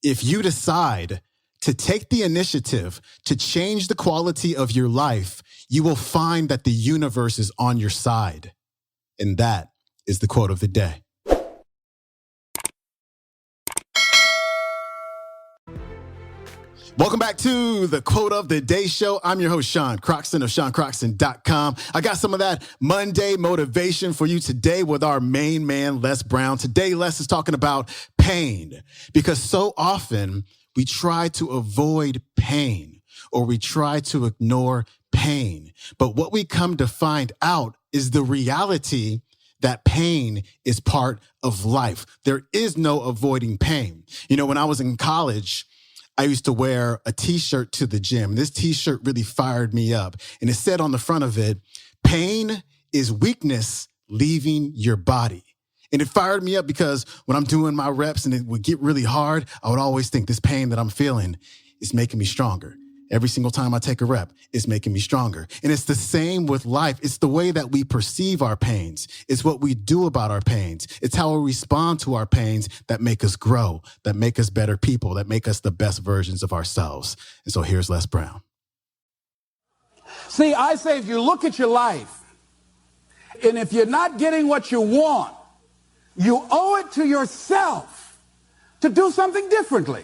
If you decide to take the initiative to change the quality of your life, you will find that the universe is on your side. And that is the quote of the day. Welcome back to the Quote of the Day show. I'm your host, Sean Croxton of SeanCroxton.com. I got some of that Monday motivation for you today with our main man, Les Brown. Today, Les is talking about pain because so often we try to avoid pain or we try to ignore pain. But what we come to find out is the reality that pain is part of life. There is no avoiding pain. You know, when I was in college, I used to wear a t-shirt to the gym. This t-shirt really fired me up. And it said on the front of it, pain is weakness leaving your body. And it fired me up because when I'm doing my reps and it would get really hard, I would always think this pain that I'm feeling is making me stronger. Every single time I take a rep, it's making me stronger. And it's the same with life. It's the way that we perceive our pains. It's what we do about our pains. It's how we respond to our pains that make us grow, that make us better people, that make us the best versions of ourselves. And so here's Les Brown. See, I say if you look at your life, and if you're not getting what you want, you owe it to yourself to do something differently.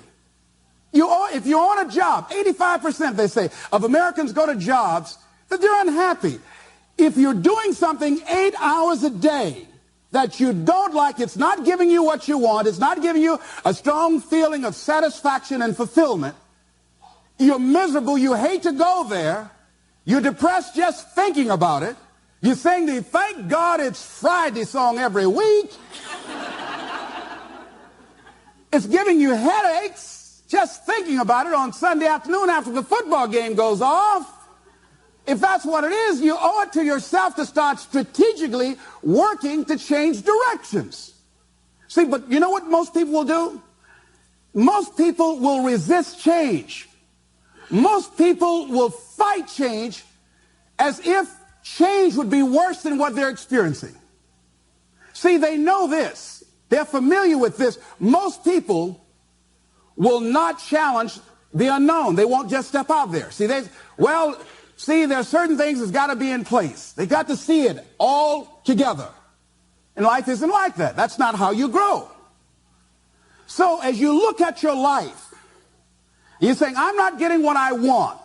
If you're on a job, 85%, they say, of Americans go to jobs that they're unhappy. If you're doing something 8 hours a day that you don't like, it's not giving you what you want, it's not giving you a strong feeling of satisfaction and fulfillment, you're miserable, you hate to go there, you're depressed just thinking about it, you sing the "Thank God It's Friday" song every week, it's giving you headaches just thinking about it on Sunday afternoon after the football game goes off. If that's what it is, you owe it to yourself to start strategically working to change directions. See, but you know what most people will do? Most people will resist change. Most people will fight change as if change would be worse than what they're experiencing. See, they know this. They're familiar with this. Most people will not challenge the unknown. They won't just step out there. See, there's certain things that's got to be in place. They got to see it all together. And life isn't like that. That's not how you grow. So as you look at your life, you're saying, I'm not getting what I want.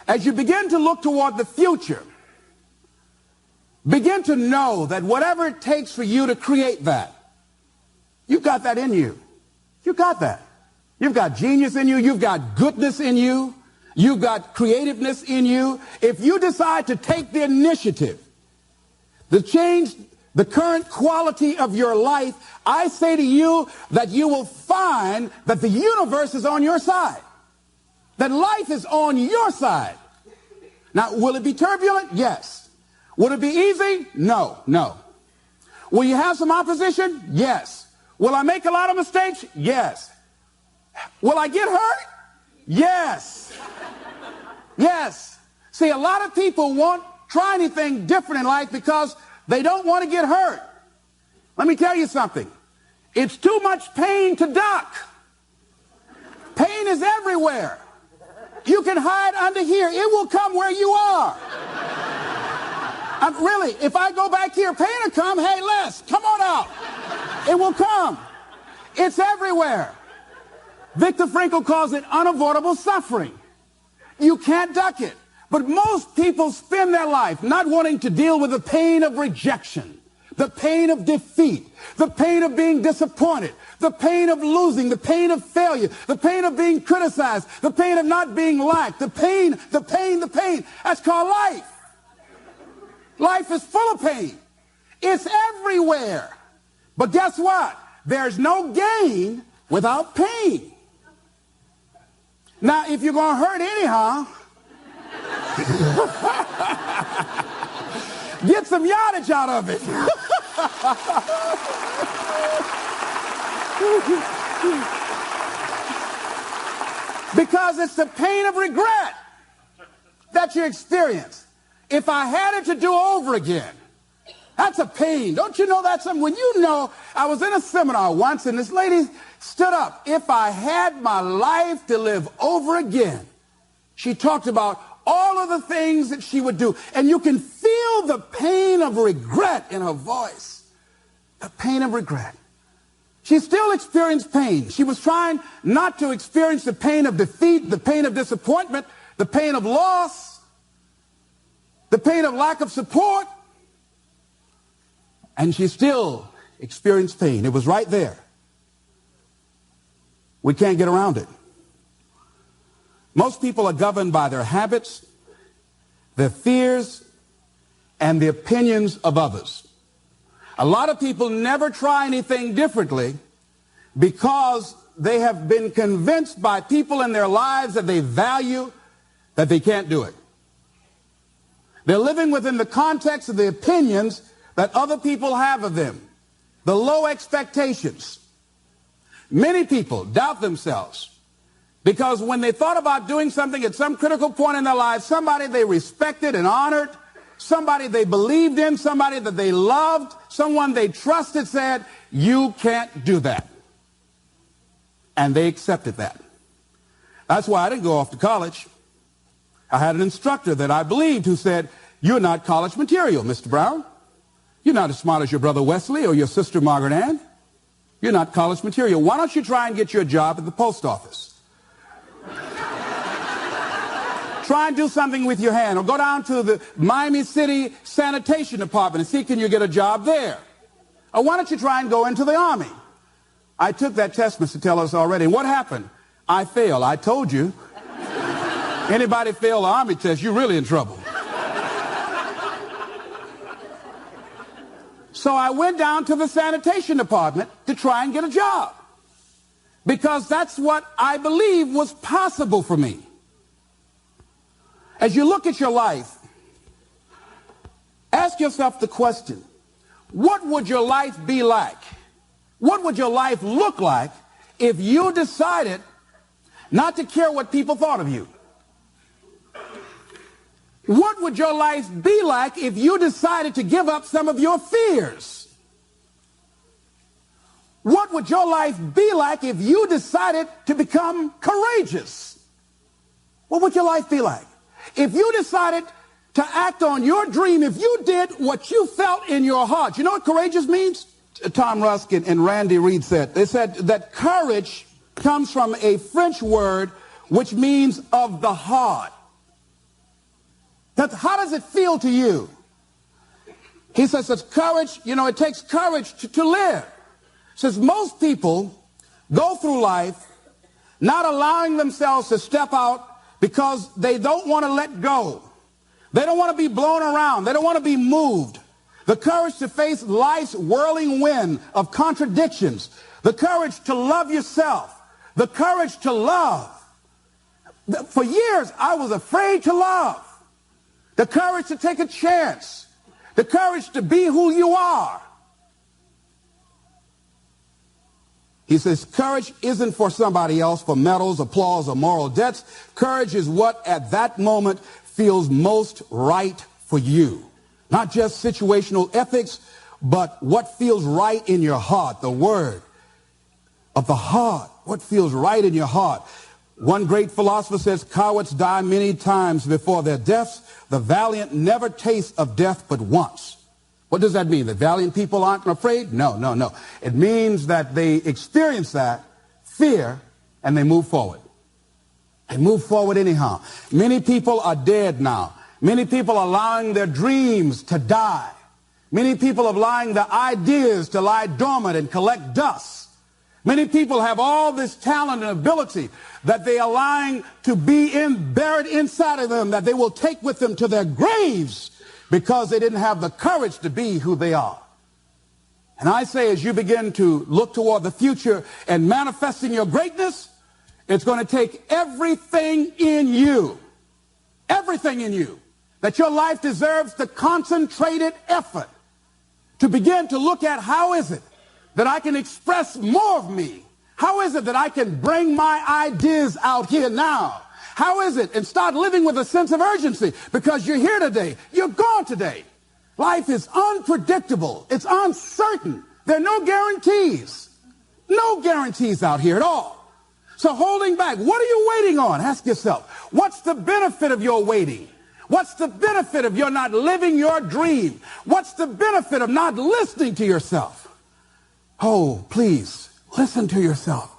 As you begin to look toward the future, begin to know that whatever it takes for you to create that, you've got that in you. You got that. You've got genius in you. You've got goodness in you. You've got creativeness in you. If you decide to take the initiative to change the current quality of your life, I say to you that you will find that the universe is on your side, that life is on your side. Now, will it be turbulent? Yes. Will it be easy? No. Will you have some opposition? Yes. Will I make a lot of mistakes? Yes. Will I get hurt? Yes. Yes. See, a lot of people won't try anything different in life because they don't want to get hurt. Let me tell you something. It's too much pain to duck. Pain is everywhere. You can hide under here. It will come where you are. Really, if I go back here, pain will come. Hey, Les, come on out. It will come. It's everywhere. Viktor Frankl calls it unavoidable suffering. You can't duck it. But most people spend their life not wanting to deal with the pain of rejection, the pain of defeat, the pain of being disappointed, the pain of losing, the pain of failure, the pain of being criticized, the pain of not being liked, the pain. That's called life. Life is full of pain. It's everywhere. But guess what? There's no gain without pain. Now, if you're going to hurt anyhow, get some yardage out of it. Because it's the pain of regret that you experience. If I had it to do over again, that's a pain. Don't you know that's something? When you know, I was in a seminar once and this lady stood up. If I had my life to live over again, she talked about all of the things that she would do. And you can feel the pain of regret in her voice. The pain of regret. She still experienced pain. She was trying not to experience the pain of defeat, the pain of disappointment, the pain of loss, the pain of lack of support. And she still experienced pain. It was right there. We can't get around it. Most people are governed by their habits, their fears, and the opinions of others. A lot of people never try anything differently because they have been convinced by people in their lives that they value that they can't do it. They're living within the context of the opinions that other people have of them, the low expectations. Many people doubt themselves because when they thought about doing something at some critical point in their lives, somebody they respected and honored, somebody they believed in, somebody that they loved, someone they trusted said, you can't do that. And they accepted that. That's why I didn't go off to college. I had an instructor that I believed who said, you're not college material, Mr. Brown. You're not as smart as your brother Wesley or your sister Margaret Ann. You're not college material. Why don't you try and get you a job at the post office? Try and do something with your hand, or go down to the Miami City Sanitation Department and see can you get a job there. Or why don't you try and go into the Army? I took that test, Mr. Tellers, already. And what happened? I failed. I told you. Anybody fail the Army test, you're really in trouble. So I went down to the sanitation department to try and get a job, because that's what I believe was possible for me. As you look at your life, ask yourself the question, what would your life be like? What would your life look like if you decided not to care what people thought of you? What would your life be like if you decided to give up some of your fears? What would your life be like if you decided to become courageous? What would your life be like? If you decided to act on your dream, if you did what you felt in your heart. You know what courageous means? Tom Rusk and Randy Reed said. They said that courage comes from a French word which means of the heart. How does it feel to you? He says it's courage, it takes courage to live. Says most people go through life not allowing themselves to step out because they don't want to let go. They don't want to be blown around. They don't want to be moved. The courage to face life's whirling wind of contradictions. The courage to love yourself. The courage to love. For years, I was afraid to love. The courage to take a chance. The courage to be who you are. He says courage isn't for somebody else, for medals, applause, or moral debts. Courage is what at that moment feels most right for you. Not just situational ethics, but what feels right in your heart, the word of the heart, what feels right in your heart. One great philosopher says, cowards die many times before their deaths. The valiant never taste of death but once. What does that mean? That valiant people aren't afraid? No. It means that they experience that fear and they move forward. They move forward anyhow. Many people are dead now. Many people are allowing their dreams to die. Many people are allowing their ideas to lie dormant and collect dust. Many people have all this talent and ability that they are allowing to be buried inside of them, that they will take with them to their graves because they didn't have the courage to be who they are. And I say, as you begin to look toward the future and manifesting your greatness, it's going to take everything in you, that your life deserves the concentrated effort to begin to look at how is it that I can express more of me? How is it that I can bring my ideas out here now? How is it? And start living with a sense of urgency, because you're here today. You're gone today. Life is unpredictable. It's uncertain. There are no guarantees. No guarantees out here at all. So holding back, what are you waiting on? Ask yourself, what's the benefit of your waiting? What's the benefit of your not living your dream? What's the benefit of not listening to yourself? Oh, please, listen to yourself.